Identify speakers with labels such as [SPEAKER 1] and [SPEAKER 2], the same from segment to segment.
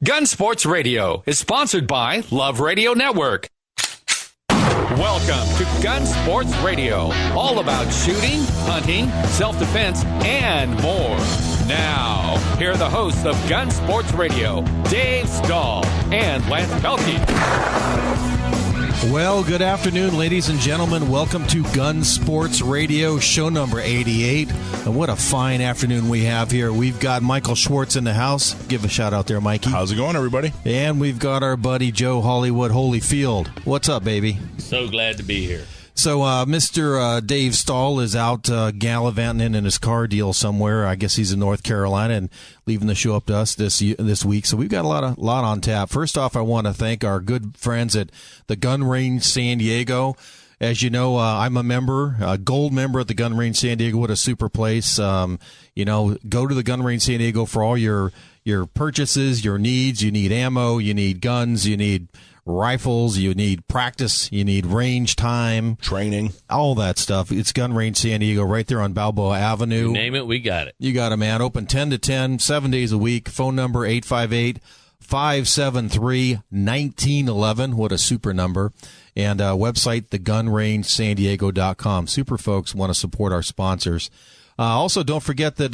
[SPEAKER 1] Gun Sports Radio is sponsored by Love Radio Network. Welcome to Gun Sports Radio, all about shooting, hunting, self-defense, and more. Now, here are the hosts of Gun Sports Radio, Dave Stahl and Lance Pelkey.
[SPEAKER 2] Well, good afternoon, ladies and gentlemen. Welcome to Gun Sports Radio, show number 88. And what a fine afternoon we have here. We've got Michael Schwartz in the house. Give a shout out there, Mikey.
[SPEAKER 3] How's it going, everybody?
[SPEAKER 2] And we've got our buddy Joe Hollywood Holyfield. What's up, baby?
[SPEAKER 4] So glad to be here.
[SPEAKER 2] So Mr. Dave Stahl is out gallivanting in his car deal somewhere. I guess he's in North Carolina and leaving the show up to us this week. So we've got a lot on tap. First off, I want to thank our good friends at the Gun Range San Diego. As you know, I'm a member, a gold member at the Gun Range San Diego. What a super place. Go to the Gun Range San Diego for all your purchases, your needs. You need ammo, you need guns, you need rifles, you need practice, you need range time,
[SPEAKER 3] training, all
[SPEAKER 2] that stuff. It's Gun Range San Diego right there on Balboa Avenue.
[SPEAKER 4] You name it, we got it.
[SPEAKER 2] You got it, man. Open 10 to 10, 7 days a week. Phone number 858-573-1911. What a super number. And website, thegunrangesandiego.com. Super folks want to support our sponsors. Also, don't forget that,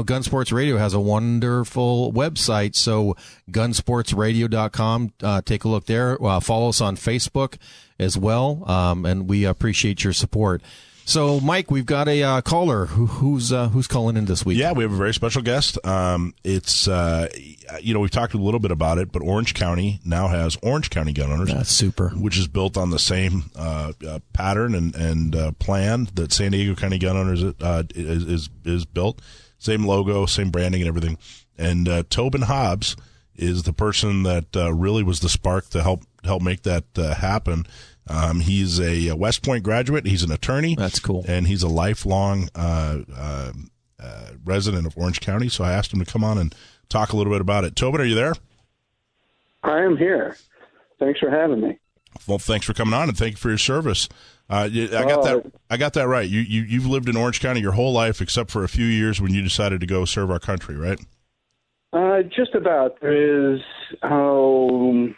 [SPEAKER 2] Gun Sports Radio has a wonderful website. So gunsportsradio.com. Take a look there. Follow us on Facebook as well. And we appreciate your support. So, Mike, we've got a caller who's calling in this week.
[SPEAKER 3] Yeah, we have a very special guest. It's we've talked a little bit about it, but Orange County now has Orange County Gun Owners.
[SPEAKER 2] That's super.
[SPEAKER 3] Which is built on the same pattern and plan that San Diego County Gun Owners is built. Same logo, same branding, and everything. And Tobin Hobbs is the person that really was the spark to help make that happen. He's a West Point graduate. He's an attorney.
[SPEAKER 2] That's cool.
[SPEAKER 3] And he's a lifelong resident of Orange County. So I asked him to come on and talk a little bit about it. Tobin, are you there?
[SPEAKER 5] I am here. Thanks for having me.
[SPEAKER 3] Well, thanks for coming on, and thank you for your service. I got that right. You've lived in Orange County your whole life, except for a few years when you decided to go serve our country, right?
[SPEAKER 5] Just about. There is 3-4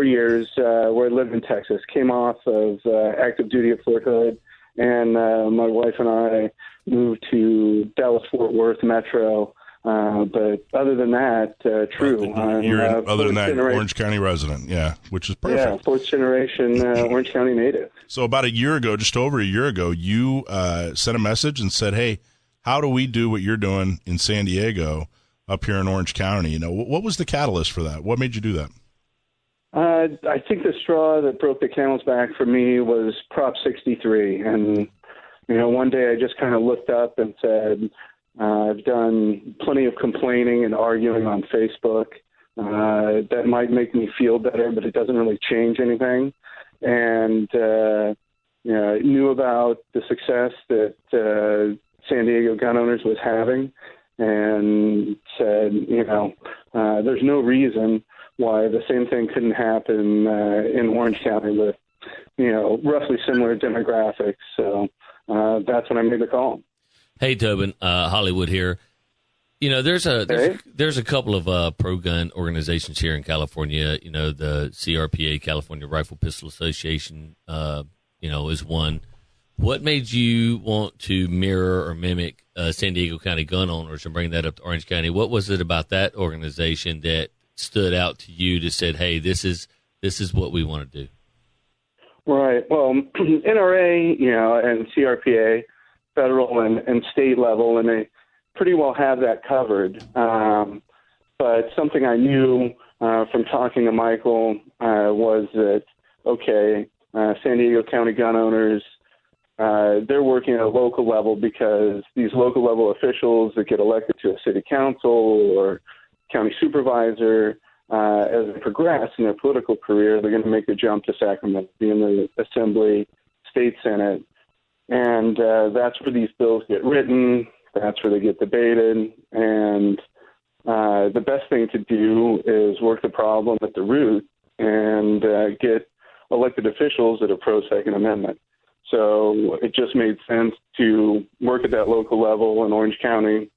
[SPEAKER 5] years where I lived in Texas. Came off of active duty at Fort Hood, and my wife and I moved to Dallas-Fort Worth Metro. But other than that, true.
[SPEAKER 3] Other than that, Orange County resident, yeah, which is perfect.
[SPEAKER 5] Yeah, fourth generation Orange County native.
[SPEAKER 3] So about a year ago, just over a year ago, you sent a message and said, "Hey, how do we do what you're doing in San Diego up here in Orange County?" What was the catalyst for that? What made you do that?
[SPEAKER 5] I think the straw that broke the camel's back for me was Prop 63. And, one day I just kind of looked up and said, I've done plenty of complaining and arguing on Facebook. That might make me feel better, but it doesn't really change anything. And, knew about the success that San Diego Gun Owners was having and said, there's no reason why the same thing couldn't happen in Orange County with, roughly similar demographics. So that's when I made the call.
[SPEAKER 4] Hey, Tobin, Hollywood here. There's a couple of pro-gun organizations here in California. The CRPA, California Rifle Pistol Association, is one. What made you want to mirror or mimic San Diego County Gun Owners and bring that up to Orange County? What was it about that organization that stood out to you to said, hey, this is what we want to do?
[SPEAKER 5] Right. Well, NRA, and CRPA, federal and state level, and they pretty well have that covered. But something I knew from talking to Michael was that, San Diego County Gun Owners, they're working at a local level because these local level officials that get elected to a city council or county supervisor, as they progress in their political career, they're going to make the jump to Sacramento, be in the Assembly, State Senate. And that's where these bills get written. That's where they get debated. And the best thing to do is work the problem at the root and get elected officials that are pro-Second Amendment. So it just made sense to work at that local level in Orange County,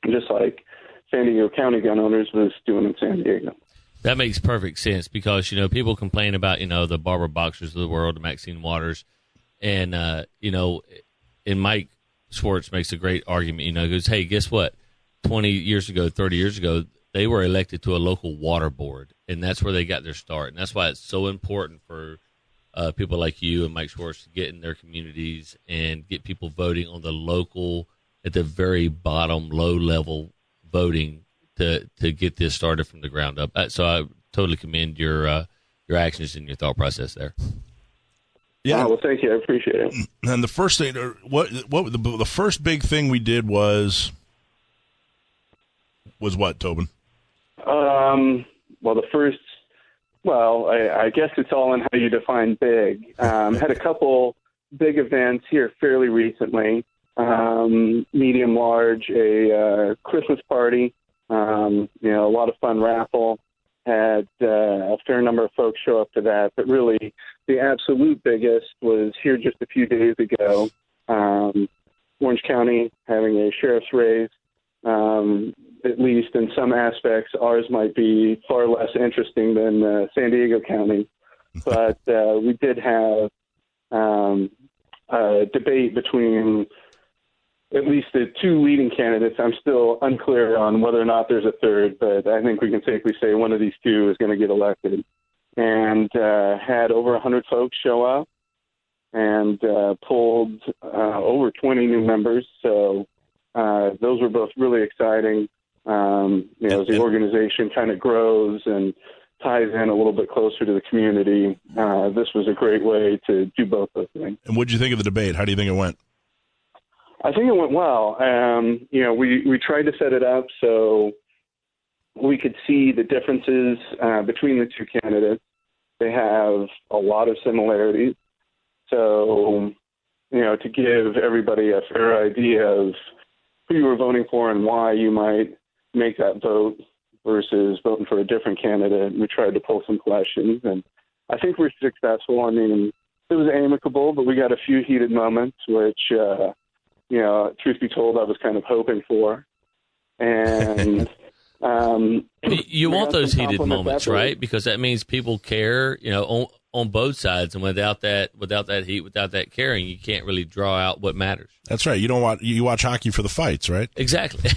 [SPEAKER 5] just like San Diego County gun owners was doing in San Diego.
[SPEAKER 4] That makes perfect sense because, people complain about, the Barbara Boxers of the world, the Maxine Waters, and, and Mike Schwartz makes a great argument, he goes, hey, guess what? 20 years ago, 30 years ago, they were elected to a local water board, and that's where they got their start. And that's why it's so important for people like you and Mike Schwartz to get in their communities and get people voting on the local, at the very bottom, low-level voting to get this started from the ground up. So I totally commend your actions and your thought process there.
[SPEAKER 5] Yeah. Well, thank you. I appreciate it.
[SPEAKER 3] And the first thing, the first big thing we did was what, Tobin?
[SPEAKER 5] I guess it's all in how you define big. Had a couple big events here fairly recently. Medium, large, a Christmas party. A lot of fun raffle. Had a fair number of folks show up to that, but really the absolute biggest was here just a few days ago. Orange County having a sheriff's race. At least in some aspects, ours might be far less interesting than San Diego County. But we did have a debate between at least the two leading candidates. I'm still unclear on whether or not there's a third, but I think we can safely say one of these two is going to get elected. And had over 100 folks show up and pulled over 20 new members. So those were both really exciting. As the organization kind of grows and ties in a little bit closer to the community, this was a great way to do both those things.
[SPEAKER 3] And what did you think of the debate? How do you think it went?
[SPEAKER 5] I think it went well. We tried to set it up so we could see the differences between the two candidates. They have a lot of similarities. So, to give everybody a fair idea of who you were voting for and why you might make that vote versus voting for a different candidate, we tried to pull some questions, and I think we're successful. I mean, it was amicable, but we got a few heated moments, which, truth be told, I was kind of hoping for. And
[SPEAKER 4] you want those heated moments, right? Because that means people care, on both sides, and without that heat, without that caring, you can't really draw out what matters.
[SPEAKER 3] That's right. You watch hockey for the fights, right?
[SPEAKER 4] Exactly.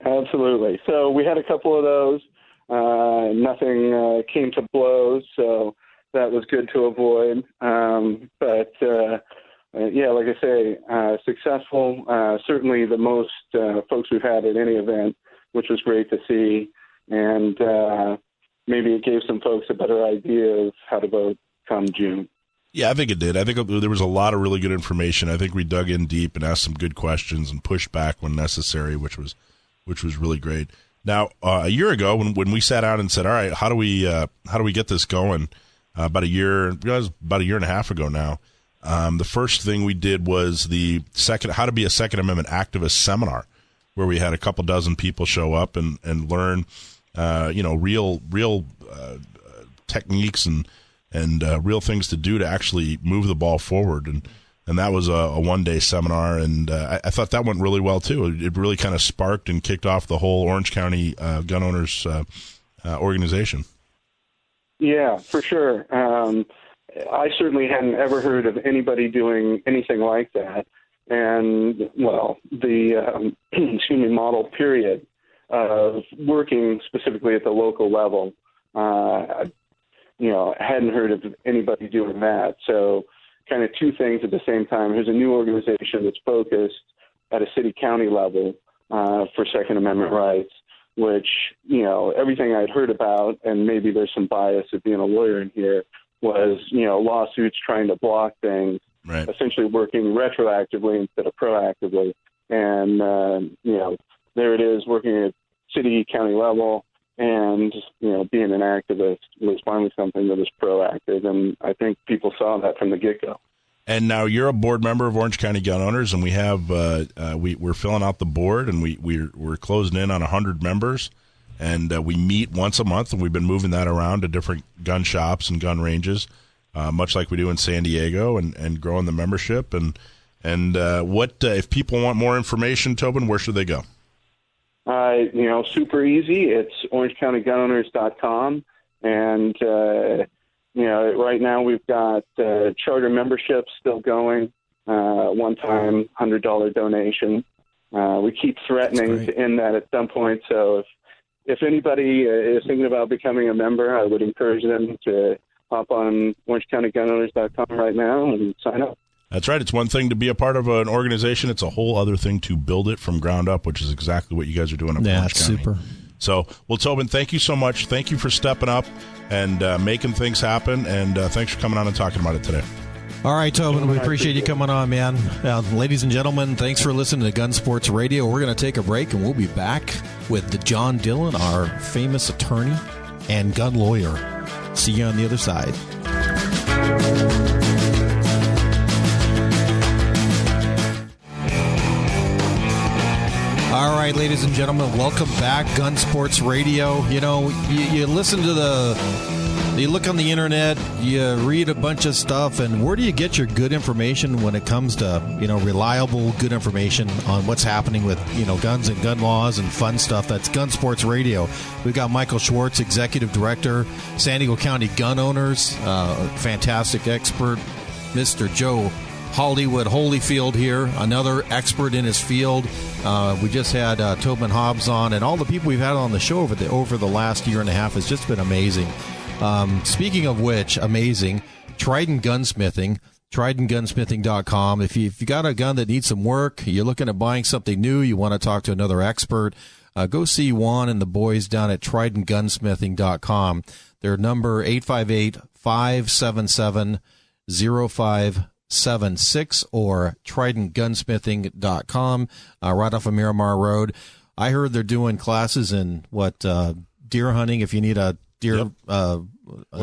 [SPEAKER 5] Absolutely. So we had a couple of those. Nothing came to blows, so that was good to avoid. But like I say, successful. Certainly the most folks we've had at any event, which was great to see. And maybe it gave some folks a better idea of how to vote come June.
[SPEAKER 3] Yeah, I think it did. I think there was a lot of really good information. I think we dug in deep and asked some good questions and pushed back when necessary, which was really great. Now, a year ago, when we sat down and said, "All right, how do we get this going?" About a year and a half ago now, the first thing we did was the how to be a Second Amendment activist seminar, where we had a couple dozen people show up and learn, real techniques and real things to do to actually move the ball forward. And that was a one-day seminar, and I thought that went really well, too. It really kind of sparked and kicked off the whole Orange County gun owners organization. Yeah,
[SPEAKER 5] for sure. I certainly hadn't ever heard of anybody doing anything like that. And, the model period of working specifically at the local level, I hadn't heard of anybody doing that. So kind of two things at the same time. Here's a new organization that's focused at a city-county level for Second Amendment rights, which, everything I'd heard about, and maybe there's some bias of being a lawyer in here, was, lawsuits trying to block things,
[SPEAKER 3] right,
[SPEAKER 5] essentially working retroactively instead of proactively. And, there it is, working at city, county level, and, being an activist was finally something that was proactive. And I think people saw that from the get-go.
[SPEAKER 3] And now you're a board member of Orange County Gun Owners, and we have we're filling out the board, and we're closing in on 100 members, and we meet once a month, and we've been moving that around to different gun shops and gun ranges, much like we do in San Diego, and growing the membership. And what if people want more information, Tobin? Where should they go?
[SPEAKER 5] website, super easy. It's orangecountygunowners.com. And, right now we've got charter memberships still going, one-time $100 donation. We keep threatening to end that at some point. So if anybody is thinking about becoming a member, I would encourage them to hop on orangecountygunowners.com right now and sign up.
[SPEAKER 3] That's right. It's one thing to be a part of an organization. It's a whole other thing to build it from ground up, which is exactly what you guys are doing up in Orange County.
[SPEAKER 2] Super.
[SPEAKER 3] So, well, Tobin, thank you so much. Thank you for stepping up and making things happen. And thanks for coming on and talking about it today.
[SPEAKER 2] All right, Tobin, we appreciate you coming on, man. Ladies and gentlemen, thanks for listening to Gun Sports Radio. We're going to take a break, and we'll be back with John Dillon, our famous attorney and gun lawyer. See you on the other side. All right, ladies and gentlemen, welcome back, Gun Sports Radio. You listen to you look on the internet, you read a bunch of stuff, and where do you get your good information when it comes to, reliable, good information on what's happening with, guns and gun laws and fun stuff? That's Gun Sports Radio. We've got Michael Schwartz, Executive Director, San Diego County Gun Owners, fantastic expert, Mr. Joe Hollywood Holyfield here, another expert in his field. We just had Tobin Hobbs on, and all the people we've had on the show over the last year and a half has just been amazing. Speaking of which, amazing, Trident Gunsmithing, TridentGunsmithing.com. If you got a gun that needs some work, you're looking at buying something new, you want to talk to another expert, go see Juan and the boys down at TridentGunsmithing.com. Their number 858-577-0576 or TridentGunsmithing.com, right off of Miramar Road. I heard they're doing classes in deer hunting. If you need a deer,
[SPEAKER 4] or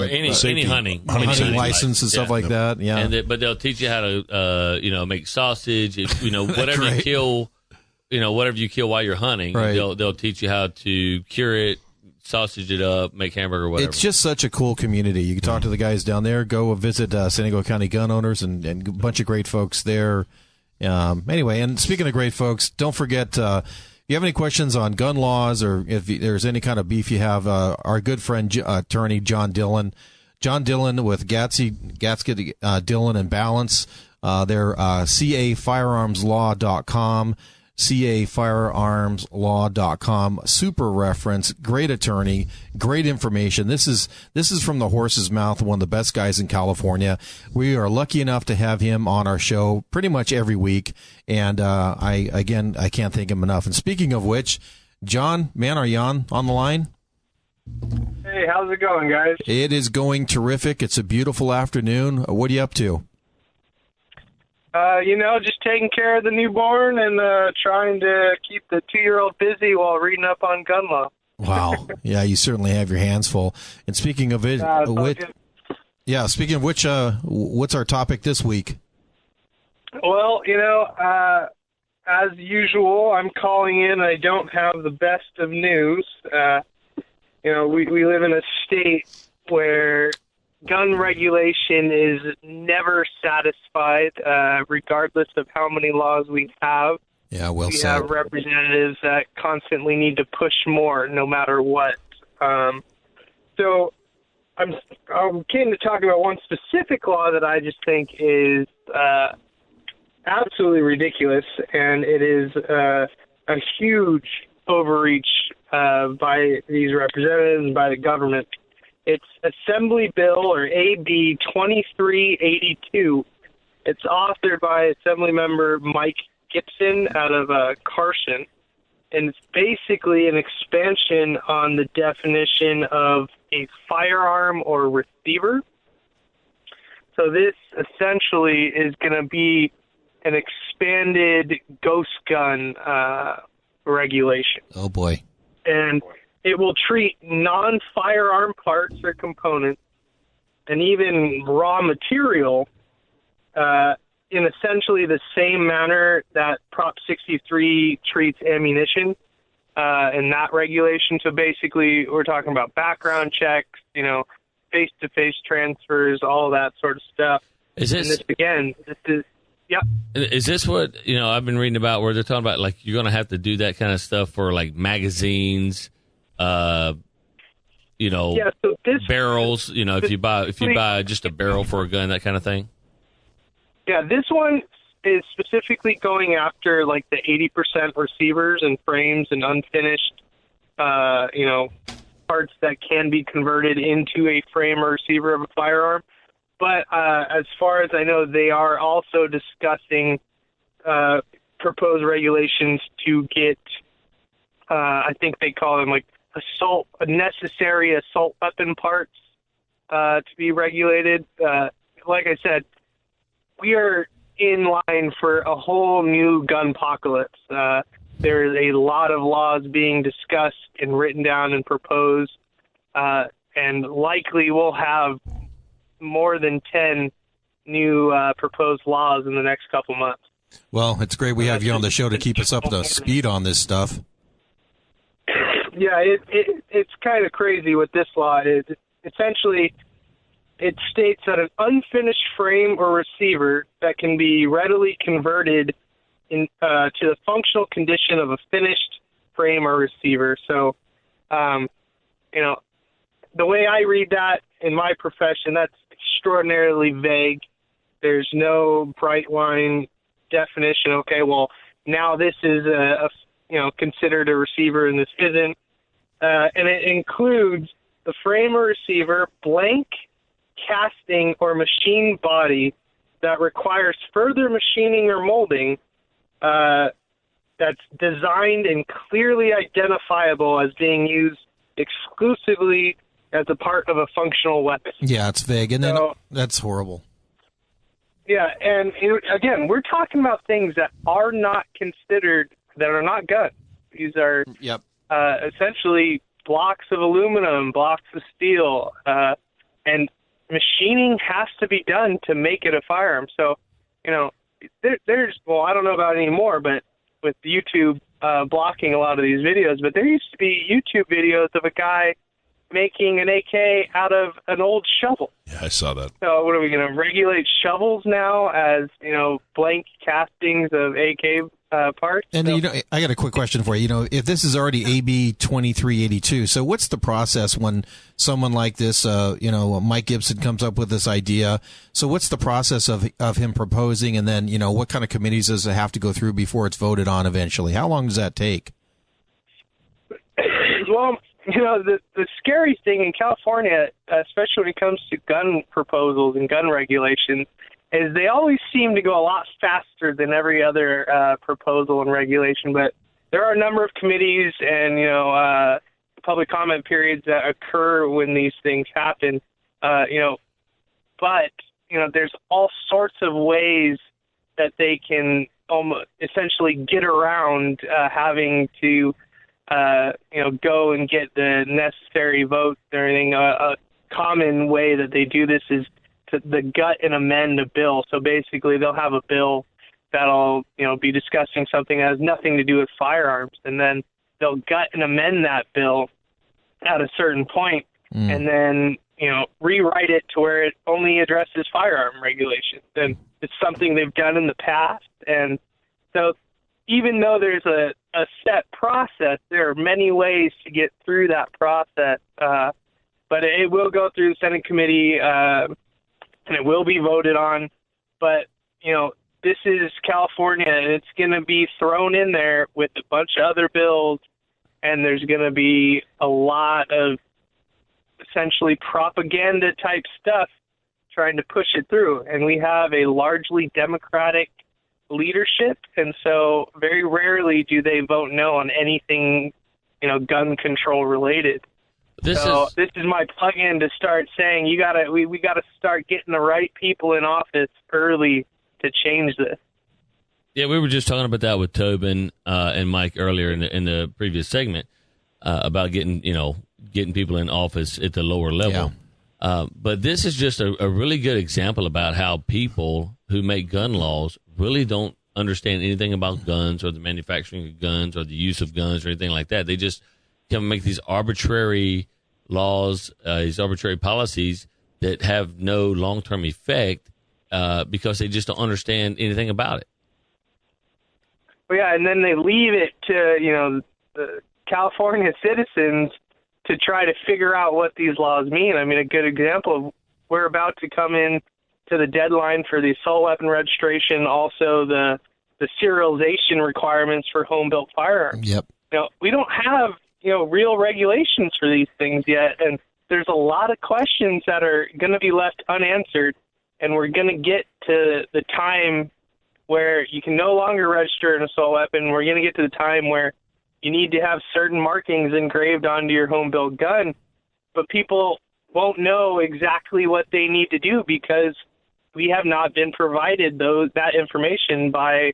[SPEAKER 4] any hunting
[SPEAKER 2] license and stuff like that. Yeah,
[SPEAKER 4] but they'll teach you how to make sausage. Whatever you kill, whatever you kill while you're hunting,
[SPEAKER 2] right.
[SPEAKER 4] They'll teach you how to cure it, sausage it up, make hamburger, whatever.
[SPEAKER 2] It's just such a cool community. You can talk to the guys down there. Go visit San Diego County Gun Owners and a bunch of great folks there. Anyway, and speaking of great folks, don't forget, if you have any questions on gun laws or if there's any kind of beef you have, our good friend, attorney John Dillon. John Dillon with Gatsky, Dillon and Balance. They're cafirearmslaw.com. cafirearmslaw.com. Super reference, great attorney, great information. This is from the horse's mouth, one of the best guys in California. We are lucky enough to have him on our show pretty much every week, and I can't thank him enough. And speaking of which, John, man, are you on the line?
[SPEAKER 6] Hey, how's it going, guys?
[SPEAKER 2] It is going terrific. It's a beautiful afternoon. What are you up to?
[SPEAKER 6] Just taking care of the newborn and trying to keep the 2-year-old busy while reading up on gun law.
[SPEAKER 2] Wow. Yeah, you certainly have your hands full. And speaking of it, speaking of which, what's our topic this week?
[SPEAKER 6] Well, as usual, I'm calling in. I don't have the best of news. We live in a state where gun regulation is never satisfied, regardless of how many laws we have.
[SPEAKER 2] Yeah, well
[SPEAKER 6] we
[SPEAKER 2] said.
[SPEAKER 6] have representatives that constantly need to push more, no matter what. So I'm keen to talk about one specific law that I just think is absolutely ridiculous, and it is a huge overreach by these representatives and by the government. It's Assembly Bill, or AB 2382. It's authored by Assemblymember Mike Gibson out of Carson, and it's basically an expansion on the definition of a firearm or receiver. So this essentially is going to be an expanded ghost gun regulation.
[SPEAKER 2] Oh, boy.
[SPEAKER 6] And it will treat non-firearm parts or components and even raw material in essentially the same manner that Prop 63 treats ammunition in that regulation. So basically, we're talking about background checks, face-to-face transfers, all that sort of stuff.
[SPEAKER 4] Is this,
[SPEAKER 6] and this is Yep.
[SPEAKER 4] Is this what, I've been reading about where they're talking about, like, you're going to have to do that kind of stuff for, like, magazines,
[SPEAKER 6] so
[SPEAKER 4] barrels, if you buy just a barrel for a gun, that kind of thing?
[SPEAKER 6] Yeah, this one is specifically going after, like, the 80% receivers and frames and unfinished, parts that can be converted into a frame or receiver of a firearm. But as far as I know, they are also discussing proposed regulations to get, I think they call them like necessary assault weapon parts to be regulated. Like I said, we are in line for a whole new gun apocalypse. There is a lot of laws being discussed and written down and proposed, and likely we'll have more than 10 new proposed laws in the next couple months.
[SPEAKER 2] Well, it's great we have you on the show to keep us up to speed on this stuff.
[SPEAKER 6] Yeah, it's kind of crazy with this law. Essentially, it states that an unfinished frame or receiver that can be readily converted to the functional condition of a finished frame or receiver. So, the way I read that in my profession, that's extraordinarily vague. There's no bright line definition. Okay, well, now this is considered a receiver and this isn't. And it includes the frame or receiver, blank, casting, or machine body that requires further machining or molding, that's designed and clearly identifiable as being used exclusively as a part of a functional weapon.
[SPEAKER 2] Yeah, it's vague, and then that's horrible.
[SPEAKER 6] Yeah, and again, we're talking about things that are not considered, that are not guns. These are essentially blocks of aluminum, blocks of steel, and machining has to be done to make it a firearm. So, there's, well, I don't know about anymore, but with YouTube blocking a lot of these videos, but there used to be YouTube videos of a guy making an AK out of an old shovel.
[SPEAKER 3] Yeah, I saw that.
[SPEAKER 6] So what are we going to regulate shovels now as, blank castings of AK parts?
[SPEAKER 2] And, I got a quick question for you. If this is already AB 2382, so what's the process when someone like this, Mike Gibson comes up with this idea? So what's the process of him proposing, and then, what kind of committees does it have to go through before it's voted on eventually? How long does that take?
[SPEAKER 6] Well, the scary thing in California, especially when it comes to gun proposals and gun regulations, is they always seem to go a lot faster than every other proposal and regulation. But there are a number of committees and, public comment periods that occur when these things happen. But there's all sorts of ways that they can essentially get around having to go and get the necessary votes and everything. A common way that they do this is to the gut and amend a bill. So basically they'll have a bill that'll, be discussing something that has nothing to do with firearms, and then they'll gut and amend that bill at a certain point, and then, rewrite it to where it only addresses firearm regulations. And it's something they've done in the past. And so even though there's a set process, there are many ways to get through that process. But it will go through the Senate committee, and it will be voted on. But, this is California, and it's going to be thrown in there with a bunch of other bills, and there's going to be a lot of essentially propaganda-type stuff trying to push it through. And we have a largely Democratic leadership, and so very rarely do they vote no on anything, gun control related. This is my plug-in to start saying we gotta start getting the right people in office early to change this.
[SPEAKER 4] Yeah, we were just talking about that with Tobin and Mike earlier in the previous segment about getting people in office at the lower level. Yeah. But this is just a really good example about how people who make gun laws really don't understand anything about guns or the manufacturing of guns or the use of guns or anything like that. They just come and make these arbitrary laws, these arbitrary policies that have no long-term effect, because they just don't understand anything about it.
[SPEAKER 6] Well, yeah, and then they leave it to, the California citizens to try to figure out what these laws mean. I mean, a good example, we're about to come in to the deadline for the assault weapon registration, also the serialization requirements for home-built firearms.
[SPEAKER 2] Yep.
[SPEAKER 6] We don't have, real regulations for these things yet, and there's a lot of questions that are going to be left unanswered, and we're going to get to the time where you can no longer register an assault weapon. We're going to get to the time where you need to have certain markings engraved onto your home-built gun, but people won't know exactly what they need to do because we have not been provided that information by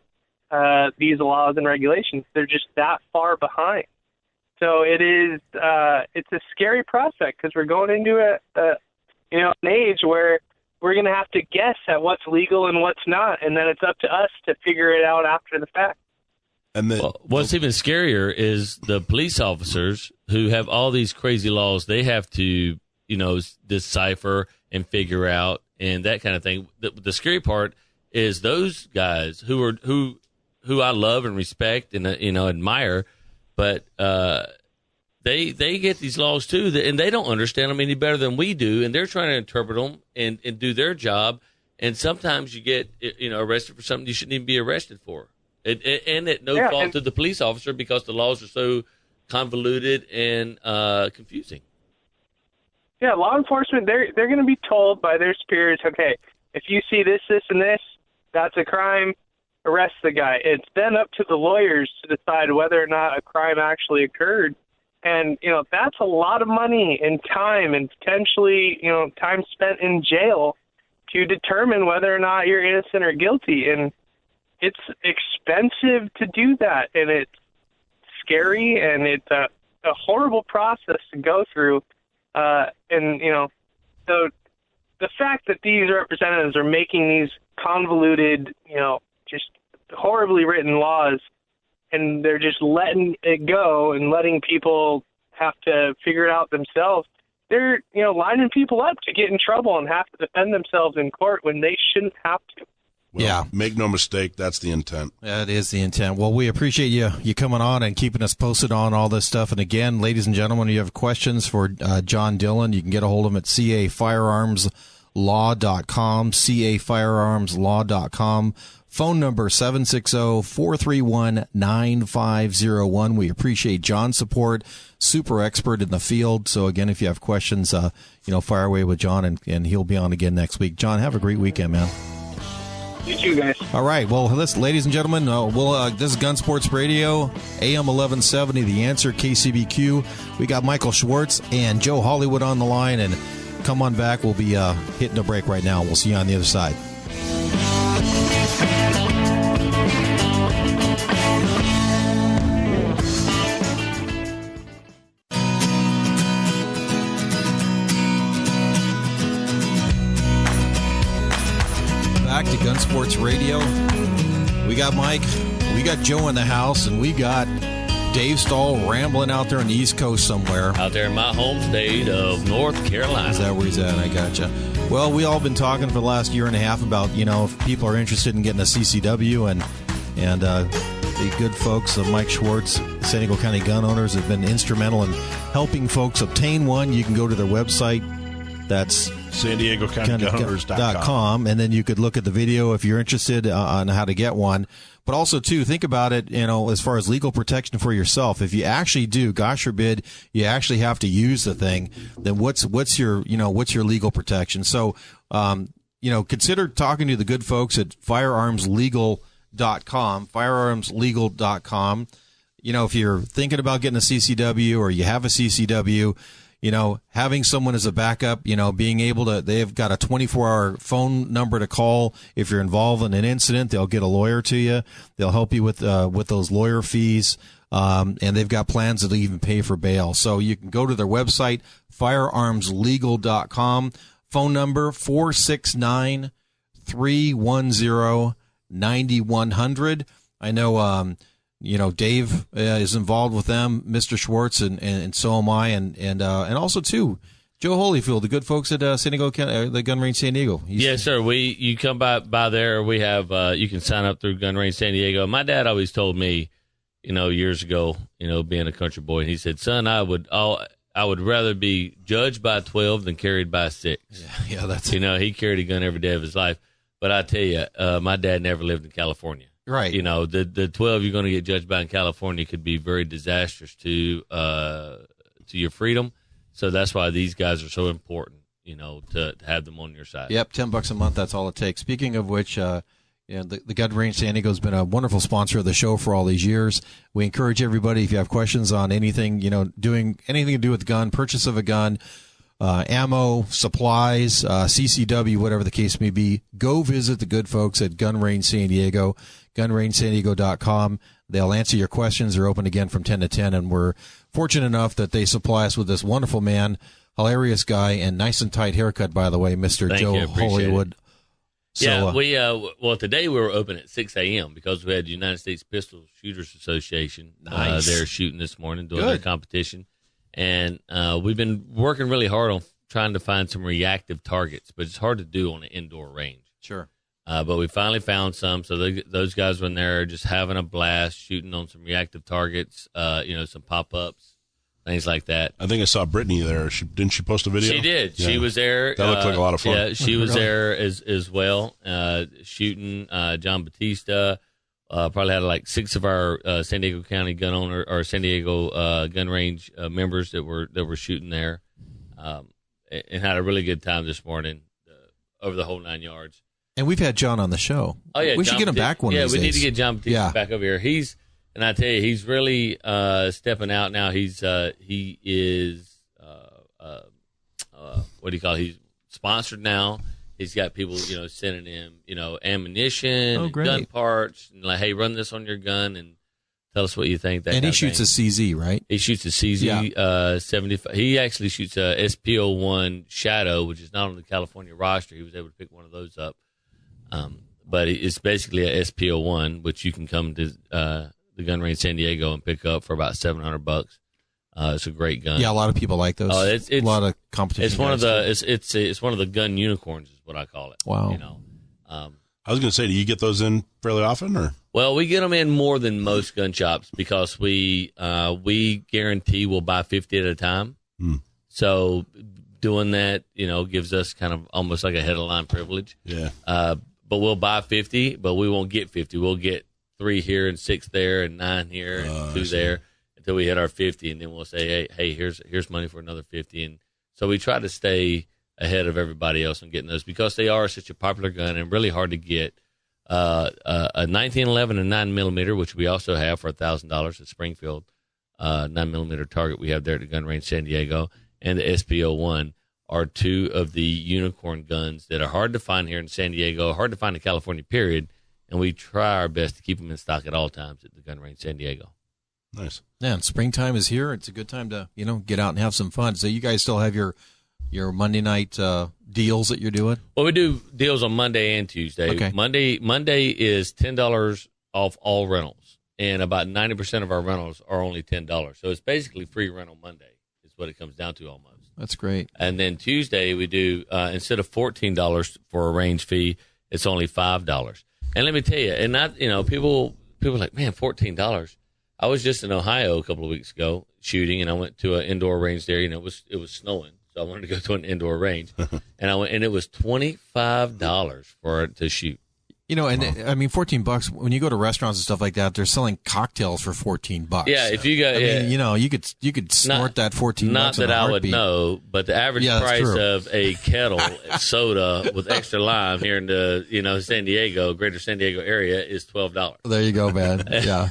[SPEAKER 6] these laws and regulations. They're just that far behind. So it's a scary prospect because we're going into an age where we're going to have to guess at what's legal and what's not, and then it's up to us to figure it out after the fact.
[SPEAKER 3] And
[SPEAKER 4] what's even scarier is the police officers who have all these crazy laws they have to, decipher and figure out and that kind of thing. The scary part is those guys who I love and respect and admire, but they get these laws too, and they don't understand them any better than we do, and they're trying to interpret them and do their job. And sometimes you get arrested for something you shouldn't even be arrested for. And at no fault of the police officer because the laws are so convoluted and confusing.
[SPEAKER 6] Yeah, law enforcement, they're going to be told by their superiors, okay, if you see this, this, and this, that's a crime, arrest the guy. It's then up to the lawyers to decide whether or not a crime actually occurred. And, that's a lot of money and time and potentially, time spent in jail to determine whether or not you're innocent or guilty. And it's expensive to do that, and it's scary, and it's a horrible process to go through. So the fact that these representatives are making these convoluted, just horribly written laws, and they're just letting it go and letting people have to figure it out themselves, they're, lining people up to get in trouble and have to defend themselves in court when they shouldn't have to.
[SPEAKER 3] Well, make no mistake, that's the intent.
[SPEAKER 2] That is the intent. Well, we appreciate you coming on and keeping us posted on all this stuff. And again, ladies and gentlemen, you have questions for John Dillon, you can get a hold of him at cafirearmslaw.com, cafirearmslaw.com. Phone number 760-431-9501. We appreciate John's support, super expert in the field. So again, if you have questions, fire away with John, and he'll be on again next week. John, have a great weekend, man.
[SPEAKER 6] You too, guys.
[SPEAKER 2] All right. Well, listen, ladies and gentlemen, this is Gun Sports Radio, AM 1170, The Answer, KCBQ. We got Michael Schwartz and Joe Hollywood on the line, and come on back. We'll be hitting a break right now. We'll see you on the other side. Back to Gun Sports Radio. We got Mike, we got Joe in the house, and we got Dave Stahl rambling out there on the East Coast somewhere.
[SPEAKER 4] Out there in my home state of North Carolina.
[SPEAKER 2] Is that where he's at? I gotcha. Well, we all been talking for the last year and a half about, if people are interested in getting a CCW, and the good folks of Mike Schwartz, San Diego County gun owners, have been instrumental in helping folks obtain one. You can go to their website. That's
[SPEAKER 3] San Diego County Gunners.com,
[SPEAKER 2] and then you could look at the video if you're interested on how to get one. But also, too, think about it, as far as legal protection for yourself. If you actually do, gosh forbid, you actually have to use the thing, then what's your legal protection? So, consider talking to the good folks at firearmslegal.com, firearmslegal.com. If you're thinking about getting a CCW or you have a CCW, having someone as a backup, being able to, they've got a 24-hour phone number to call. If you're involved in an incident, they'll get a lawyer to you. They'll help you with those lawyer fees. And they've got plans that'll even pay for bail. So you can go to their website, firearmslegal.com. Phone number 469-310-9100. I know, Dave is involved with them, Mr. Schwartz, and so am I, and also too, Joe Holyfield, the good folks at San Diego, the Gun Range San Diego.
[SPEAKER 4] Yes, sir. You come by there. We have you can sign up through Gun Range San Diego. My dad always told me, years ago, being a country boy, and he said, "Son, I would rather be judged by 12 than carried by 6."
[SPEAKER 2] Yeah, that's
[SPEAKER 4] he carried a gun every day of his life. But I tell you, my dad never lived in California.
[SPEAKER 2] right.
[SPEAKER 4] The 12 you're going to get judged by in California could be very disastrous to your freedom. So that's why these guys are so important, to have them on your side.
[SPEAKER 2] Yep, $10 a month. That's all it takes. Speaking of which, the Gun Range San Diego has been a wonderful sponsor of the show for all these years. We encourage everybody, if you have questions on anything, doing anything to do with gun, purchase of a gun, ammo, supplies, CCW, whatever the case may be, go visit the good folks at Gun Range San Diego, gunrangesandiego.com. They'll answer your questions. They're open again from 10 to 10, and we're fortunate enough that they supply us with this wonderful man, hilarious guy, and nice and tight haircut, by the way, Mr.
[SPEAKER 4] Thank
[SPEAKER 2] Joe
[SPEAKER 4] you, appreciate
[SPEAKER 2] Hollywood.
[SPEAKER 4] it. So, yeah, today we were open at 6 a.m. because we had the United States Pistol Shooters Association.
[SPEAKER 2] Nice.
[SPEAKER 4] They're shooting this morning, doing their competition. And we've been working really hard on trying to find some reactive targets, but it's hard to do on an indoor range.
[SPEAKER 2] Sure.
[SPEAKER 4] But we finally found some. So those guys were in there just having a blast, shooting on some reactive targets, some pop-ups, things like that.
[SPEAKER 3] I think I saw Brittany there. Didn't she post a video?
[SPEAKER 4] She did.
[SPEAKER 3] Yeah.
[SPEAKER 4] She was there.
[SPEAKER 3] That looked like a lot of fun.
[SPEAKER 4] Yeah, she was there as well, shooting. John Batista probably had like 6 of our San Diego County gun owner or San Diego gun range members that were shooting there, and had a really good time this morning over the whole 9 yards.
[SPEAKER 2] And we've had John on the show.
[SPEAKER 4] Oh yeah,
[SPEAKER 2] we should get him back one of these
[SPEAKER 4] Yeah, we need
[SPEAKER 2] days.
[SPEAKER 4] to get John Batista back over here. And I tell you, he's really stepping out now. He is what do you call it? He's sponsored now. He's got people, sending him, ammunition, and gun parts, and like, hey, run this on your gun and tell us what you think.
[SPEAKER 2] And he shoots a CZ, right?
[SPEAKER 4] He shoots a CZ 75. He actually shoots a SPO1 Shadow, which is not on the California roster. He was able to pick one of those up. But it's basically a SPO1, which you can come to the Gun Range San Diego and pick up for about $700. It's a great gun.
[SPEAKER 2] Yeah, a lot of people like those.
[SPEAKER 4] It's
[SPEAKER 2] a lot of competition.
[SPEAKER 4] It's one of the it's one of the gun unicorns, is what I call it.
[SPEAKER 2] Wow.
[SPEAKER 3] I was going to say, do you get those in fairly often, or?
[SPEAKER 4] Well, we get them in more than most gun shops because we guarantee we'll buy 50 at a time. So doing that, gives us kind of almost like a head of line privilege.
[SPEAKER 3] Yeah.
[SPEAKER 4] But we'll buy 50, but we won't get 50. We'll get 3 here and 6 there and 9 here and 2 there until we hit our 50, and then we'll say, hey, here's money for another 50. And so we try to stay ahead of everybody else on getting those because they are such a popular gun and really hard to get. A 1911 and 9mm, which we also have for $1,000 at Springfield, 9mm target we have there at the Gun Range San Diego, and the SPO1 are 2 of the unicorn guns that are hard to find here in San Diego, hard to find in California, period. And we try our best to keep them in stock at all times at the Gun Range San Diego.
[SPEAKER 3] Nice.
[SPEAKER 2] Yeah, and springtime is here. It's a good time to, get out and have some fun. So you guys still have your Monday night deals that you're doing? Well,
[SPEAKER 4] we do deals on Monday and Tuesday.
[SPEAKER 2] Okay.
[SPEAKER 4] Monday is $10 off all rentals, and about 90% of our rentals are only $10. So it's basically free rental Monday is what it comes down to almost.
[SPEAKER 2] That's great.
[SPEAKER 4] And then Tuesday we do, instead of $14 for a range fee, it's only $5. And let me tell you, and not, people are like, man, $14. I was just in Ohio a couple of weeks ago shooting, and I went to an indoor range there. It was snowing, so I wanted to go to an indoor range, and I went, and it was $25 for it to shoot.
[SPEAKER 2] And I mean, $14 when you go to restaurants and stuff like that, they're selling cocktails for $14.
[SPEAKER 4] Yeah, if you got,
[SPEAKER 2] you could snort that $14.
[SPEAKER 4] Not that I would know, but the average price of a kettle soda with extra lime here in the San Diego, greater San Diego area is $12.
[SPEAKER 2] There you go, man. Yeah.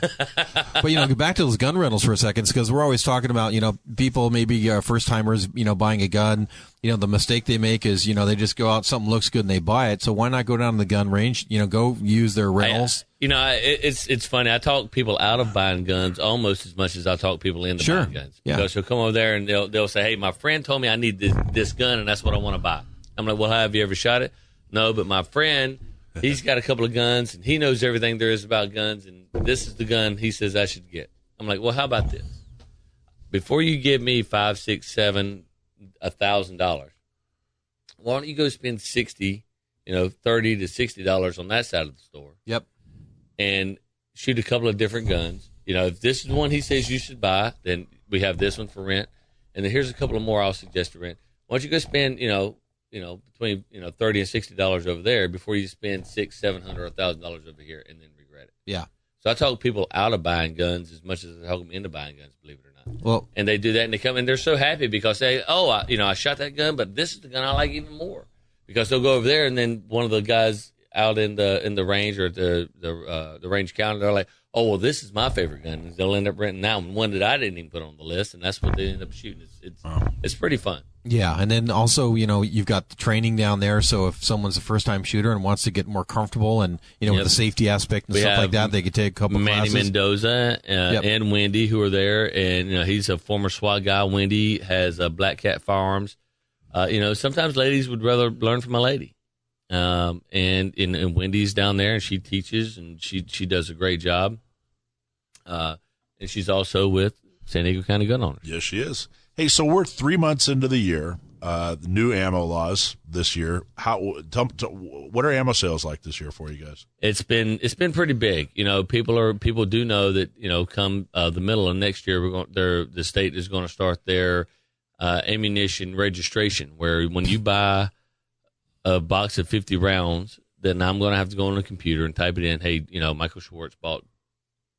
[SPEAKER 2] But back to those gun rentals for a second, because we're always talking about people maybe first timers buying a gun. The mistake they make is, they just go out, something looks good and they buy it. So why not go down to the gun range, go use their rentals?
[SPEAKER 4] It's funny. I talk people out of buying guns almost as much as I talk people into buying guns.
[SPEAKER 2] Yeah.
[SPEAKER 4] Because they'll come over there and they'll say, hey, my friend told me I need this gun and that's what I want to buy. I'm like, well, have you ever shot it? No, but my friend, he's got a couple of guns and he knows everything there is about guns, and this is the gun he says I should get. I'm like, well, how about this? Before you give me 5, 6, 7 $1,000. Why don't you go spend $30 to $60 on that side of the store?
[SPEAKER 2] Yep.
[SPEAKER 4] And shoot a couple of different guns. If this is the one he says you should buy, then we have this one for rent. And then here's a couple of more I'll suggest to rent. Why don't you go spend, between $30 and $60 over there before you spend $600, $700, or $1,000 over here and then regret it.
[SPEAKER 2] Yeah.
[SPEAKER 4] So I talk people out of buying guns as much as I talk them into buying guns, believe it or not.
[SPEAKER 2] Well,
[SPEAKER 4] and they do that, and they come and they're so happy because I shot that gun, but this is the gun I like even more. Because they'll go over there, and then one of the guys out in the range or the range counter, they're like, oh, well, this is my favorite gun. And they'll end up renting that one that I didn't even put on the list, and that's what they end up shooting. It's pretty fun.
[SPEAKER 2] Yeah, and then also, you've got the training down there, so if someone's a first-time shooter and wants to get more comfortable and, with the safety aspect and stuff like that, they could take a couple
[SPEAKER 4] Manny
[SPEAKER 2] classes.
[SPEAKER 4] Mendoza and Wendy, who are there, and, he's a former SWAT guy. Wendy has Black Cat Firearms. Sometimes ladies would rather learn from a lady. And Wendy's down there, and she teaches, and she does a great job. And she's also with San Diego County Gun Owners.
[SPEAKER 3] Yes, she is. Hey, so we're 3 months into the year. The new ammo laws this year. What are ammo sales like this year for you guys?
[SPEAKER 4] It's been pretty big. People do know that come the middle of next year the state is going to start their ammunition registration, where when you buy a box of 50 rounds, then I'm going to have to go on the computer and type it in. Hey, Michael Schwartz bought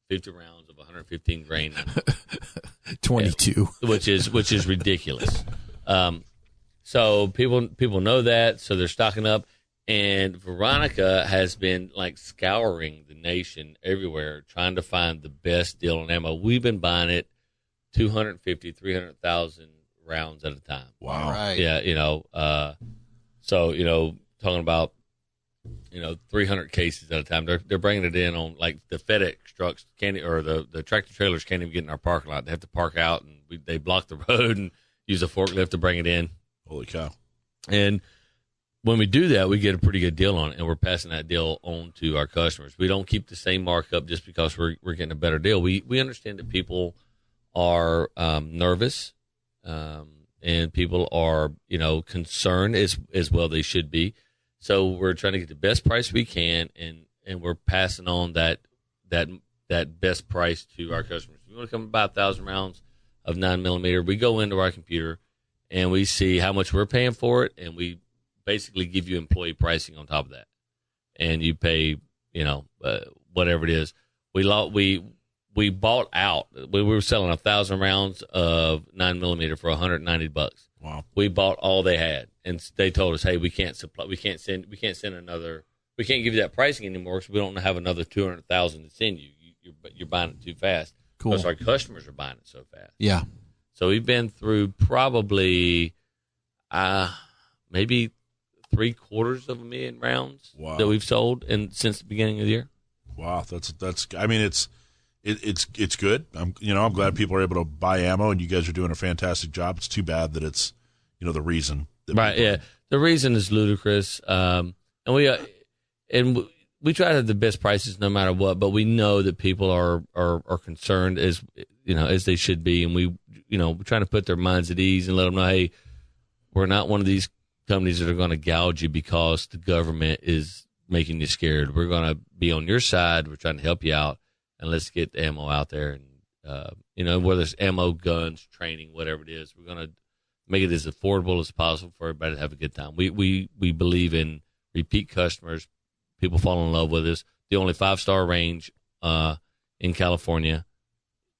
[SPEAKER 4] 50 rounds of 115 grain.
[SPEAKER 2] 22,
[SPEAKER 4] which is ridiculous. So people know that, so they're stocking up. And Veronica has been scouring the nation everywhere, trying to find the best deal on ammo. We've been buying it 250, 300,000 rounds at a time.
[SPEAKER 3] Wow.
[SPEAKER 2] Right.
[SPEAKER 4] Yeah. So talking about 300 cases at a time. They're bringing it in on the FedEx trucks the tractor trailers can't even get in our parking lot. They have to park out, and they block the road and use a forklift to bring it in.
[SPEAKER 3] Holy cow! And
[SPEAKER 4] when we do that, we get a pretty good deal on it, and we're passing that deal on to our customers. We don't keep the same markup just because we're getting a better deal. We understand that people are nervous, and people are concerned as well they should be. So we're trying to get the best price we can, and we're passing on that best price to our customers. If you want to come buy 1,000 rounds of 9mm, we go into our computer and we see how much we're paying for it, and we basically give you employee pricing on top of that. And you pay, whatever it is. We bought out. We were selling 1,000 rounds of 9mm for $190.
[SPEAKER 3] Wow.
[SPEAKER 4] We bought all they had, and they told us, "Hey, we can't send another. We can't give you that pricing anymore because we don't have another 200,000 to send you. You're buying it too fast."
[SPEAKER 2] Cool.
[SPEAKER 4] Because our customers are buying it so fast.
[SPEAKER 2] Yeah.
[SPEAKER 4] So we've been through probably maybe 750,000 rounds that we've sold since the beginning of the year.
[SPEAKER 3] Wow, that's. I mean, it's good. I'm glad people are able to buy ammo, and you guys are doing a fantastic job. It's too bad that it's the reason.
[SPEAKER 4] Right. Yeah. The reason is ludicrous. And we try to have the best prices no matter what, but we know that people are concerned as they should be, and we're trying to put their minds at ease and let them know, hey, we're not one of these companies that are going to gouge you because the government is making you scared. We're going to be on your side. We're trying to help you out, and let's get the ammo out there. And whether it's ammo, guns, training, whatever it is, we're going to make it as affordable as possible for everybody to have a good time. We believe in repeat customers. People fall in love with us. The only 5-star range in California.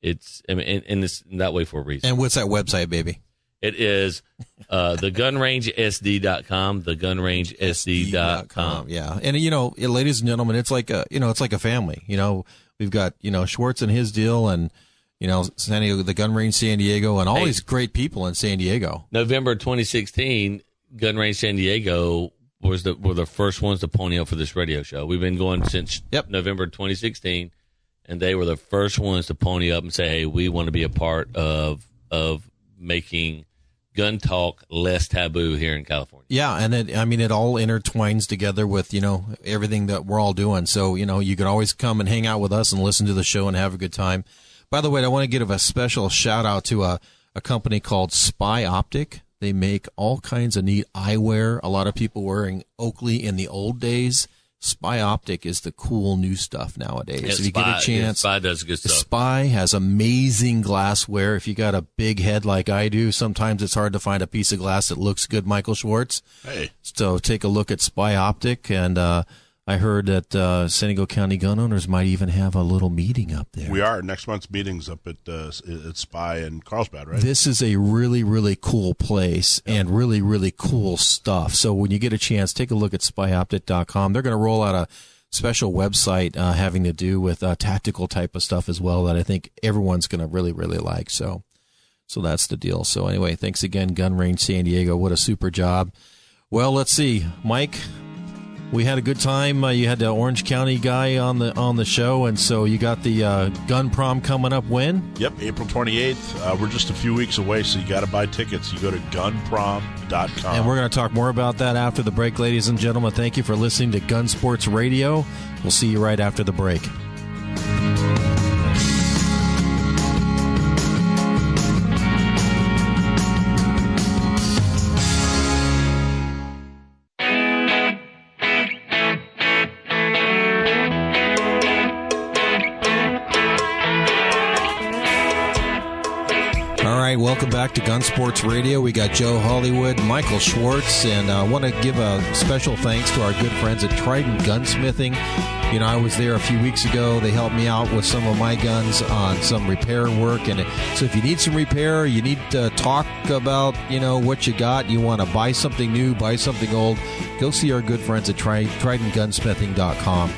[SPEAKER 4] It's and it's that way for a reason.
[SPEAKER 2] And what's that website, baby?
[SPEAKER 4] It is thegunrangesd.com. Thegunrangesd.com.
[SPEAKER 2] Yeah, and ladies and gentlemen, it's like a family. We've got Schwartz and his deal, and San Diego, the Gun Range San Diego, and all these great people in San Diego.
[SPEAKER 4] November 2016, Gun Range San Diego were the first ones to pony up for this radio show. We've been going since November 2016, and they were the first ones to pony up and say, "Hey, we want to be a part of making gun talk less taboo here in California."
[SPEAKER 2] Yeah, and it all intertwines together with everything that we're all doing. So you can always come and hang out with us and listen to the show and have a good time. By the way, I want to give a special shout out to a company called Spy Optic. They make all kinds of neat eyewear. A lot of people wearing Oakley in the old days. Spy Optic is the cool new stuff nowadays.
[SPEAKER 4] Yeah,
[SPEAKER 2] if you get a chance,
[SPEAKER 4] Spy does good stuff.
[SPEAKER 2] Spy has amazing glassware. If you got a big head like I do, sometimes it's hard to find a piece of glass that looks good, Michael Schwartz.
[SPEAKER 3] Hey.
[SPEAKER 2] So take a look at Spy Optic, and I heard that San Diego County gun owners might even have a little meeting up there.
[SPEAKER 3] We are. Next month's meeting's up at Spy in Carlsbad, right?
[SPEAKER 2] This is a really, really cool place and really, really cool stuff. So when you get a chance, take a look at spyoptic.com. They're going to roll out a special website having to do with tactical type of stuff as well that I think everyone's going to really, really like. So that's the deal. So anyway, thanks again, Gun Range San Diego. What a super job. Well, let's see. Mike, we had a good time. You had the Orange County guy on the show, and so you got the gun prom coming up when?
[SPEAKER 3] Yep, April 28th. We're just a few weeks away, so you got to buy tickets. You go to gunprom.com.
[SPEAKER 2] And we're going to talk more about that after the break, ladies and gentlemen. Thank you for listening to Gun Sports Radio. We'll see you right after the break. Welcome back to Gun Sports Radio. We got Joe Hollywood, Michael Schwartz, and I want to give a special thanks to our good friends at Trident Gunsmithing. You know, I was there a few weeks ago. They helped me out with some of my guns on some repair work. And so if you need some repair, you need to talk about, what you got, you want to buy something new, buy something old, go see our good friends at TridentGunsmithing.com.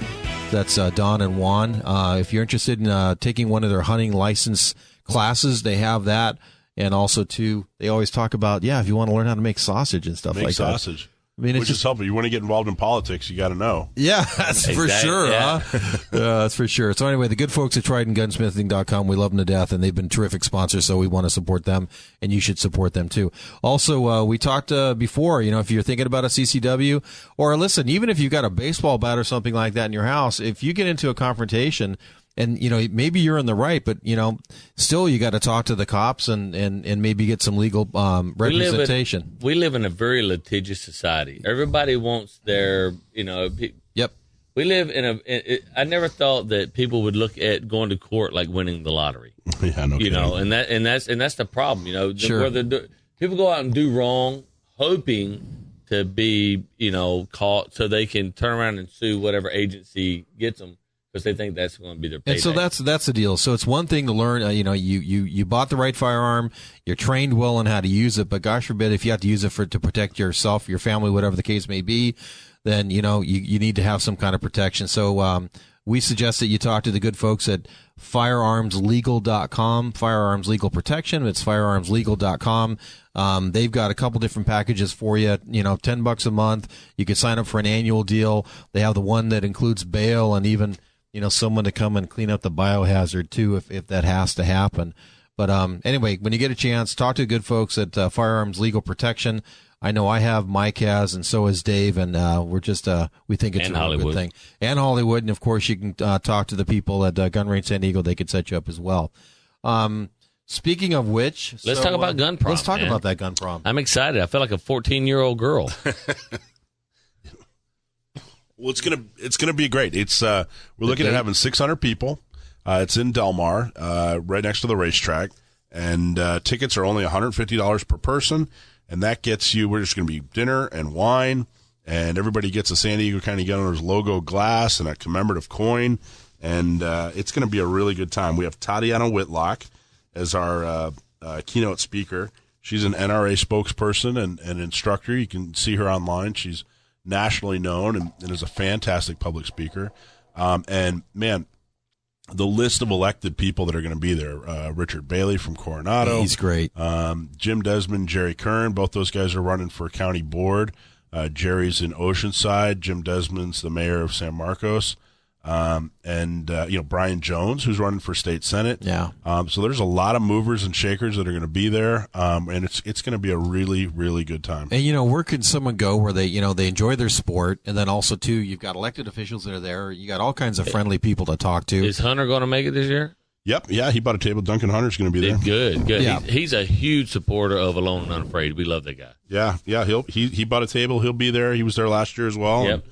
[SPEAKER 2] That's Don and Juan. If you're interested in taking one of their hunting license classes, they have that. And also, too, they always talk about, if you want to learn how to make sausage and stuff like that.
[SPEAKER 3] Make sausage. I mean, which is helpful. You want to get involved in politics, you got to know.
[SPEAKER 2] Yeah, that's for sure, huh? That's for sure. So anyway, the good folks at TridentGunsmithing.com, we love them to death, and they've been terrific sponsors, so we want to support them, and you should support them, too. Also, we talked before, if you're thinking about a CCW, or listen, even if you've got a baseball bat or something like that in your house, if you get into a confrontation, and, maybe you're in the right, but, still you got to talk to the cops and maybe get some legal representation.
[SPEAKER 4] We live in a very litigious society. Everybody wants their,
[SPEAKER 2] Yep.
[SPEAKER 4] We live in I never thought that people would look at going to court like winning the lottery.
[SPEAKER 3] Yeah, no kidding.
[SPEAKER 4] And that's the problem,
[SPEAKER 2] Sure.
[SPEAKER 4] People go out and do wrong, hoping to be, caught so they can turn around and sue whatever agency gets them. Because they think that's going to be their payday.
[SPEAKER 2] And so that's the deal. So it's one thing to learn, you bought the right firearm, you're trained well on how to use it, but gosh forbid if you have to use it to protect yourself, your family, whatever the case may be, then, you need to have some kind of protection. So we suggest that you talk to the good folks at firearmslegal.com, Firearms Legal Protection. It's firearmslegal.com. They've got a couple different packages for you, $10 a month. You can sign up for an annual deal. They have the one that includes bail and even someone to come and clean up the biohazard, too, if that has to happen. But anyway, when you get a chance, talk to good folks at Firearms Legal Protection. I know I have, Mike has, and so has Dave, and we're just, we think it's a really good thing. And Hollywood, and of course you can talk to the people at Gun Range San Diego. They could set you up as well. Speaking of which,
[SPEAKER 4] let's talk about gun prom.
[SPEAKER 2] Let's talk about that gun prom.
[SPEAKER 4] I'm excited. I feel like a 14-year-old girl.
[SPEAKER 3] Well, it's gonna be great. It's we're looking at having 600 people. It's in Del Mar, right next to the racetrack, and tickets are only $150 per person, and that gets you. We're just gonna be dinner and wine, and everybody gets a San Diego County Gun Owners logo glass and a commemorative coin, and it's gonna be a really good time. We have Tatiana Whitlock as our keynote speaker. She's an NRA spokesperson and instructor. You can see her online. She's nationally known and is a fantastic public speaker. And, man, the list of elected people that are going to be there, Richard Bailey from Coronado.
[SPEAKER 2] He's great.
[SPEAKER 3] Jim Desmond, Jerry Kern, both those guys are running for county board. Jerry's in Oceanside. Jim Desmond's the mayor of San Marcos. And Brian Jones, who's running for state senate.
[SPEAKER 2] Yeah.
[SPEAKER 3] So there's a lot of movers and shakers that are going to be there. And it's going to be a really, really good time.
[SPEAKER 2] And, where can someone go where they enjoy their sport? And then also, too, you've got elected officials that are there. You got all kinds of friendly people to talk to.
[SPEAKER 4] Is Hunter going to make it this year?
[SPEAKER 3] Yep. Yeah, he bought a table. Duncan Hunter's going to be there.
[SPEAKER 4] Good.
[SPEAKER 2] Yeah.
[SPEAKER 4] He's a huge supporter of Alone and Unafraid. We love that guy.
[SPEAKER 3] Yeah. He bought a table. He'll be there. He was there last year as well.
[SPEAKER 4] Yep.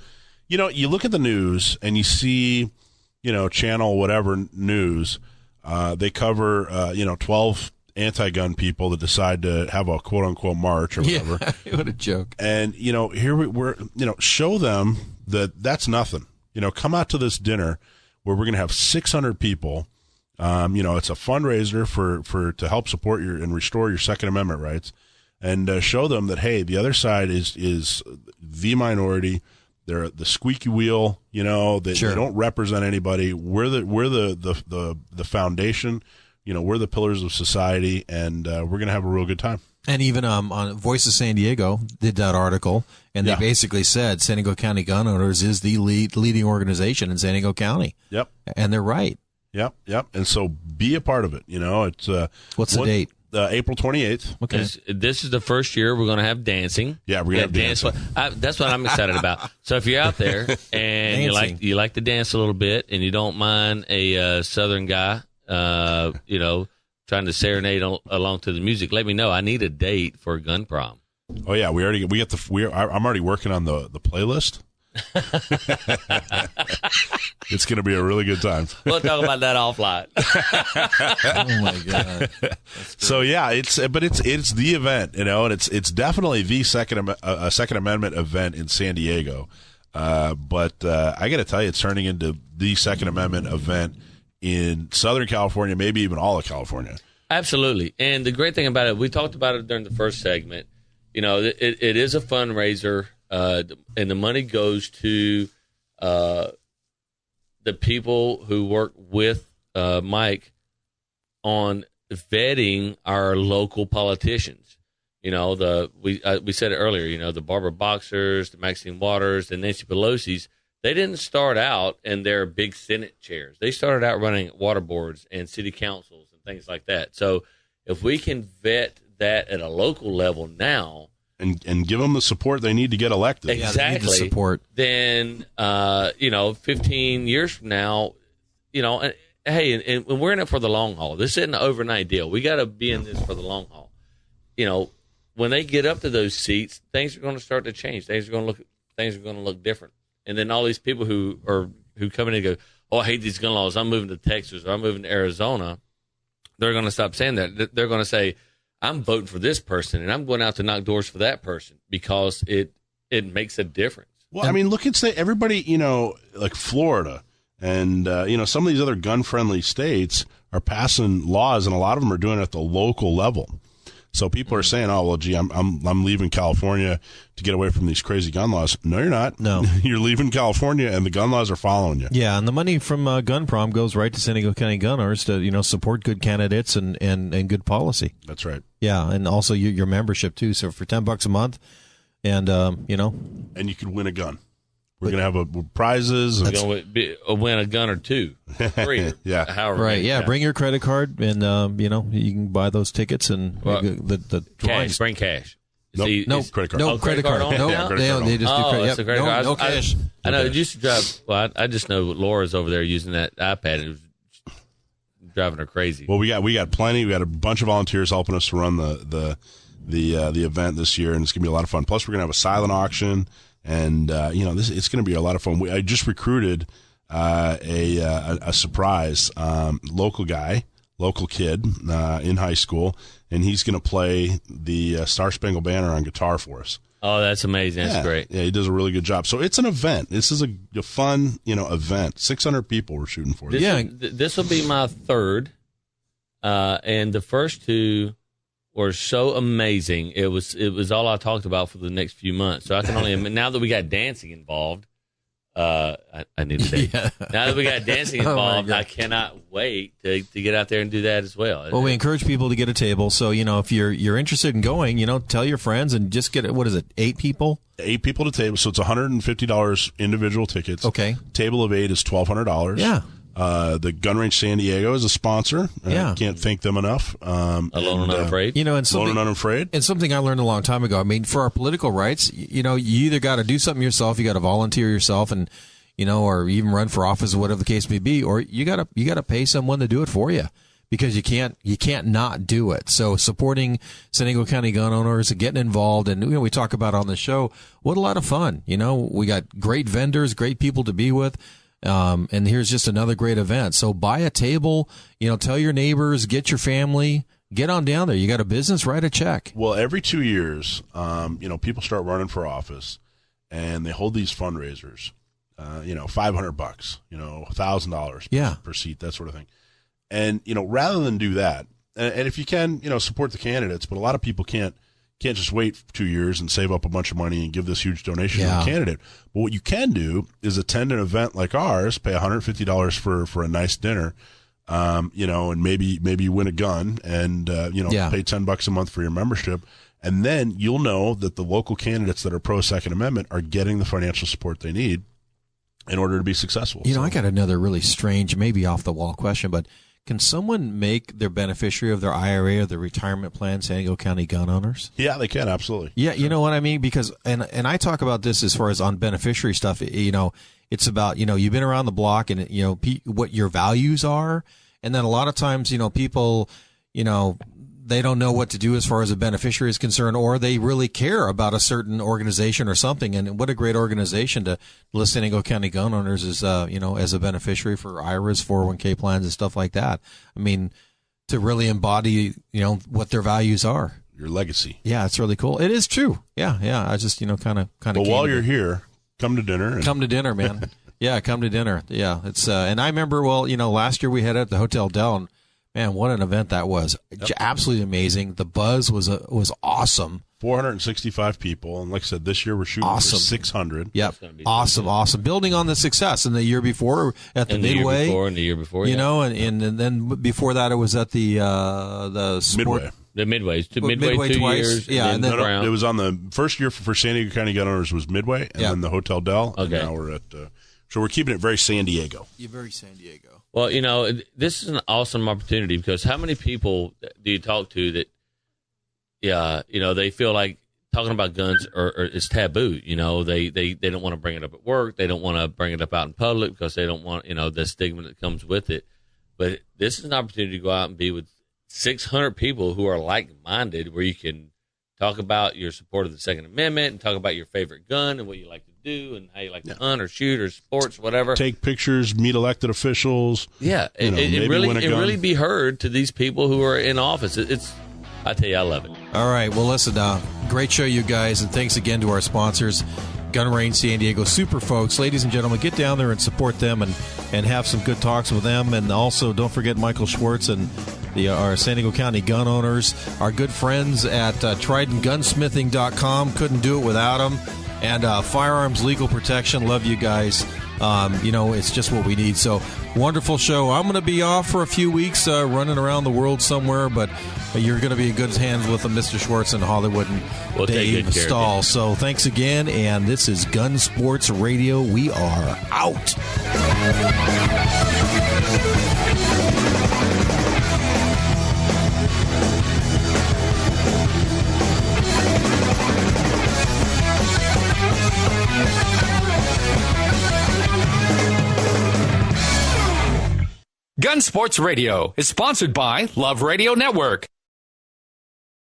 [SPEAKER 3] And, you look at the news and you see, channel whatever news, they cover, 12 anti-gun people that decide to have a quote-unquote march or whatever.
[SPEAKER 2] Yeah, what a joke.
[SPEAKER 3] And, here we're, show them that that's nothing. Come out to this dinner where we're going to have 600 people. It's a fundraiser for to help support and restore your Second Amendment rights, and show them that, hey, the other side is the minority. They're the squeaky wheel. They don't represent anybody. We're the foundation. We're the pillars of society, and we're going to have a real good time.
[SPEAKER 2] And even on Voice of San Diego did that article, and they basically said San Diego County Gun Owners is the leading organization in San Diego County.
[SPEAKER 3] Yep.
[SPEAKER 2] And they're right.
[SPEAKER 3] Yep. And so be a part of it. It's
[SPEAKER 2] what's the date?
[SPEAKER 3] April 28th.
[SPEAKER 2] Okay.
[SPEAKER 4] This is the first year we're going to have dancing.
[SPEAKER 3] Yeah, we're going to have dancing.
[SPEAKER 4] That's what I'm excited about. So if you're out there and you like to dance a little bit and you don't mind a Southern guy, trying to serenade along to the music, let me know. I need a date for a gun prom.
[SPEAKER 3] Oh yeah, I'm already working on the playlist. It's going to be a really good time.
[SPEAKER 4] We'll talk about that offline.
[SPEAKER 2] Oh my god!
[SPEAKER 3] So yeah, it's the event, and it's definitely the Second Amendment event in San Diego. But I got to tell you, it's turning into the Second Amendment event in Southern California, maybe even all of California.
[SPEAKER 4] Absolutely. And the great thing about it, we talked about it during the first segment. It is a fundraiser. And the money goes to the people who work with Mike on vetting our local politicians. We said it earlier. The Barbara Boxers, the Maxine Waters, the Nancy Pelosi's. They didn't start out in their big Senate chairs. They started out running water boards and city councils and things like that. So if we can vet that at a local level now.
[SPEAKER 3] And give them the support they need to get elected.
[SPEAKER 4] Exactly.
[SPEAKER 2] Yeah, they need the support.
[SPEAKER 4] Then, 15 years from now, and we're in it for the long haul. This isn't an overnight deal. We got to be in this for the long haul. When they get up to those seats, things are going to start to change. Things are going to look different. And then all these people who come in and go, oh, I hate these gun laws. I'm moving to Texas or I'm moving to Arizona. They're going to stop saying that. They're going to say, I'm voting for this person, and I'm going out to knock doors for that person because it makes a difference.
[SPEAKER 3] Well, look at everybody, like Florida and, some of these other gun-friendly states are passing laws, and a lot of them are doing it at the local level. So people are saying, oh, well, gee, I'm leaving California to get away from these crazy gun laws. No, you're not.
[SPEAKER 2] No.
[SPEAKER 3] You're leaving California, and the gun laws are following you.
[SPEAKER 2] Yeah, and the money from Gun Prom goes right to San Diego County Gun Owners to, support good candidates and good policy.
[SPEAKER 3] That's right.
[SPEAKER 2] Yeah, and also your membership, too. So for $10 a month, and,
[SPEAKER 3] And you could win a gun. We're going to have prizes.
[SPEAKER 4] We're going to win a gun or two. 3.
[SPEAKER 3] Yeah.
[SPEAKER 4] However
[SPEAKER 2] right,
[SPEAKER 4] many.
[SPEAKER 2] yeah. Bring your credit card, and, you can buy those tickets and the
[SPEAKER 4] cash. Bring cash.
[SPEAKER 3] Nope.
[SPEAKER 4] See,
[SPEAKER 3] no credit card.
[SPEAKER 2] No credit card.
[SPEAKER 4] only?
[SPEAKER 2] No,
[SPEAKER 4] Yeah,
[SPEAKER 2] they just do credit.
[SPEAKER 4] It's a credit card.
[SPEAKER 2] No cash.
[SPEAKER 4] I know. It used to drive. Well, I just know Laura's over there using that iPad. It was driving her crazy.
[SPEAKER 3] Well, we got plenty. We got a bunch of volunteers helping us to run the event this year, and it's gonna be a lot of fun. Plus, we're gonna have a silent auction, and it's gonna be a lot of fun. I just recruited a surprise local kid in high school, and he's gonna play the Star Spangled Banner on guitar for us.
[SPEAKER 4] Oh, that's amazing. That's great.
[SPEAKER 3] Yeah, he does a really good job. So it's an event. This is a fun, event. 600 people we're shooting for.
[SPEAKER 4] This will be my third, and the first two were so amazing. It was all I talked about for the next few months. So I can only now that we got dancing involved, I need a date. Yeah. Now that we got dancing involved, I cannot wait to get out there and do that as well.
[SPEAKER 2] Well, we encourage people to get a table. So, if you're interested in going, tell your friends and just get 8 people?
[SPEAKER 3] 8 people to table. So it's $150 individual tickets.
[SPEAKER 2] Okay.
[SPEAKER 3] Table of 8 is $1,200.
[SPEAKER 2] Yeah.
[SPEAKER 3] The Gun Range San Diego is a sponsor. Can't thank them enough.
[SPEAKER 4] Alone and Unafraid.
[SPEAKER 3] Alone and Unafraid.
[SPEAKER 2] And something I learned a long time ago. For our political rights, you either got to do something yourself, you got to volunteer yourself, and or even run for office or whatever the case may be, or you gotta pay someone to do it for you, because you can't not do it. So supporting San Diego County gun owners and getting involved, and we talk about on the show, what a lot of fun. We got great vendors, great people to be with. And here's just another great event. So buy a table, tell your neighbors, get your family, get on down there. You got a business, write a check.
[SPEAKER 3] Well, every 2 years, people start running for office, and they hold these fundraisers. $500, $1,000 per seat, that sort of thing. And rather than do that, and if you can, support the candidates, but a lot of people can't just wait 2 years and save up a bunch of money and give this huge donation to a candidate. But what you can do is attend an event like ours, pay $150 for a nice dinner, and maybe you win a gun, and pay $10 a month for your membership. And then you'll know that the local candidates that are pro Second Amendment are getting the financial support they need in order to be successful.
[SPEAKER 2] I got another really strange, maybe off the wall question, but can someone make their beneficiary of their IRA or their retirement plan San Diego County gun owners?
[SPEAKER 3] Yeah, they can, absolutely.
[SPEAKER 2] Yeah, you know what I mean? Because, and I talk about this as far as on beneficiary stuff, it's about, you've been around the block and, what your values are. And then a lot of times, people, they don't know what to do as far as a beneficiary is concerned, or they really care about a certain organization or something. And what a great organization to list San Diego County gun owners as, as a beneficiary for IRAs, 401k plans, and stuff like that. I mean, to really embody, what their values are.
[SPEAKER 3] Your legacy.
[SPEAKER 2] Yeah, it's really cool. It is true. Yeah. I just, kind of.
[SPEAKER 3] But while you're here, come to dinner.
[SPEAKER 2] Come to dinner, man. Yeah, come to dinner. Yeah, it's and I remember, last year we had it at the Hotel Dillon. Man, what an event that was. Yep. Absolutely amazing. The buzz was awesome.
[SPEAKER 3] 465 people. And like I said, this year we're shooting for 600.
[SPEAKER 2] Yep. Awesome. Building on the success in the year before at the Midway.
[SPEAKER 4] And the year before,
[SPEAKER 2] and then before that it was at the sport.
[SPEAKER 3] Midway.
[SPEAKER 4] The Midway 2
[SPEAKER 2] twice.
[SPEAKER 4] years.
[SPEAKER 2] Yeah,
[SPEAKER 4] and then
[SPEAKER 3] it was on the first year for San Diego County gun owners was Midway, and then the Hotel Dell.
[SPEAKER 4] Okay.
[SPEAKER 3] And now we're at, so we're keeping it very San Diego.
[SPEAKER 2] You're very San Diego.
[SPEAKER 4] Well, this is an awesome opportunity, because how many people do you talk to that, they feel like talking about guns is taboo. They don't want to bring it up at work. They don't want to bring it up out in public because they don't want, the stigma that comes with it. But this is an opportunity to go out and be with 600 people who are like-minded, where you can talk about your support of the Second Amendment and talk about your favorite gun and what you like to do and how you like to hunt or shoot or sports, whatever.
[SPEAKER 3] Take pictures, meet elected officials.
[SPEAKER 4] Yeah, it really be heard to these people who are in office. I tell you, I love it.
[SPEAKER 2] All right, well, listen, great show, you guys, and thanks again to our sponsors, Gun Range San Diego. Super folks, ladies and gentlemen, get down there and support them and have some good talks with them. And also, don't forget Michael Schwartz and our San Diego County gun owners, our good friends at TridentGunsmithing.com. Couldn't do it without them. And Firearms Legal Protection. Love you guys. It's just what we need. So, wonderful show. I'm going to be off for a few weeks, running around the world somewhere, but you're going to be in good hands with Mr. Schwartz in Hollywood and Dave Stahl. So, thanks again. And this is Gun Sports Radio. We are out.
[SPEAKER 1] Gun Sports Radio is sponsored by Love Radio Network.